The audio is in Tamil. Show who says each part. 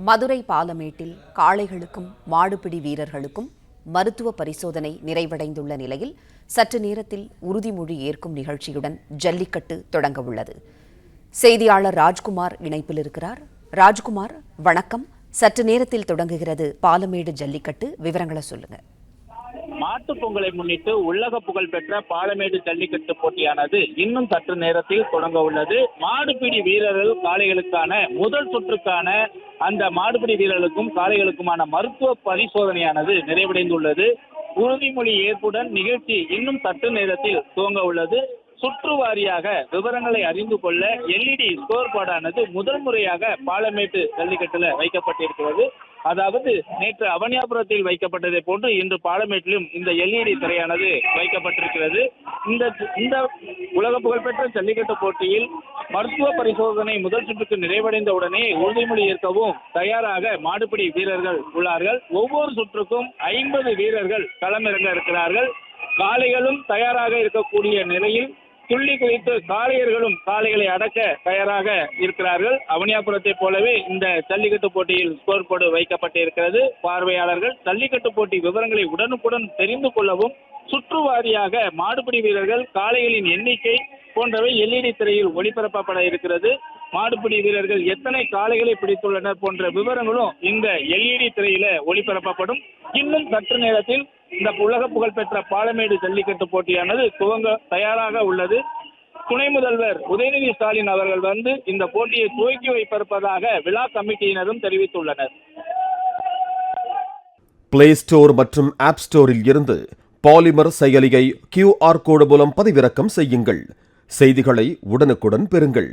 Speaker 1: மதுரை பாலமேட்டில் காளைகளுக்கும் மாடுபிடி வீரர்களுக்கும் மருத்துவ பரிசோதனை நிறைவடைந்துள்ள நிலையில் சற்று நேரத்தில் உறுதிமொழி ஏற்கும் நிகழ்ச்சியுடன் ஜல்லிக்கட்டு தொடங்க உள்ளது. செய்தியாளர் ராஜ்குமார் இணைப்பில் இருக்கிறார். ராஜ்குமார், வணக்கம். சற்று நேரத்தில் தொடங்குகிறது பாலமேடு ஜல்லிக்கட்டு, விவரங்களை சொல்லுங்க.
Speaker 2: மாட்டுப் பொங்கலை முன்னிட்டு உலக புகழ் பெற்ற பாலமேடு ஜல்லிக்கட்டு போட்டியானது இன்னும் சற்று நேரத்தில் தொடங்க உள்ளது. மாடுபிடி வீரர்கள் காளைகளுக்கான முதல் சுற்றுக்கான அந்த மாடுபிடி வீரர்களுக்கும் காளைகளுக்குமான மருத்துவ பரிசோதனையானது நிறைவடைந்துள்ளது. உறுதிமொழி ஏற்புடன் நிகழ்ச்சி இன்னும் சற்று நேரத்தில் துவங்க உள்ளது. சுற்று வாரியாக விவரங்களை அறிந்து கொள்ள எல்இடி ஸ்கோர் போர்டானது முதல் முறையாக பாலமேட்டு ஜல்லிக்கட்டுல வைக்கப்பட்டிருக்கிறது. அதாவது நேற்று அவனியாபுரத்தில் வைக்கப்பட்டதை போன்று இன்று பாலமேட்டிலும் இந்த எல்இடி திரையானது வைக்கப்பட்டிருக்கிறது. இந்த உலக புகழ்பெற்ற ஜல்லிக்கட்டு போட்டியில் மருத்துவ பரிசோதனை முதல் சுற்றுக்கு நிறைவடைந்த உடனே உறுதிமொழி ஏற்கவும் தயாராக மாடுபிடி வீரர்கள் உள்ளார்கள். ஒவ்வொரு சுற்றுக்கும் 50 வீரர்கள் களமிறங்க இருக்கிறார்கள். காளைகளும் தயாராக இருக்கக்கூடிய நிலையில் துள்ளி குதித்து காளையர்களும் காளைகளை அடக்க தயாராக இருக்கிறார்கள். அவனியாபுரத்தை போலவே இந்த ஜல்லிக்கட்டு போட்டியில் ஸ்கோர் போர்டு வைக்கப்பட்டிருக்கிறது. பார்வையாளர்கள் ஜல்லிக்கட்டு போட்டி விவரங்களை உடனுக்குடன் தெரிந்து கொள்ளவும் சுற்று வாரியாக மாடுபிடி வீரர்கள் காளைகளின் எண்ணிக்கை போன்றவை எல்இடி திரையில் ஒளிபரப்பப்பட இருக்கிறது. மாடுபிடி வீரர்கள் எத்தனை காளைகளை பிடித்துள்ளனர் போன்ற விவரங்களும் இந்த எல்இடி திரையில ஒளிபரப்பப்படும். இன்னும் சற்று நேரத்தில் இந்த உலக புகழ்பெற்ற பாலமேடு ஜல்லிக்கட்டு போட்டியானது துவங்க தயாராக உள்ளது. துணை முதல்வர் உதயநிதி ஸ்டாலின் அவர்கள் வந்து இந்த போட்டியை துவக்கி வைப்பதாக விழா கமிட்டியினரும் தெரிவித்துள்ளனர்.
Speaker 3: பிளே ஸ்டோர் மற்றும் ஆப் ஸ்டோரில் இருந்து பாலிமர் செயலியை QR கோடு மூலம் பதிவிறக்கம் செய்யுங்கள். செய்திகளை உடனுக்குடன் பெறுங்கள்.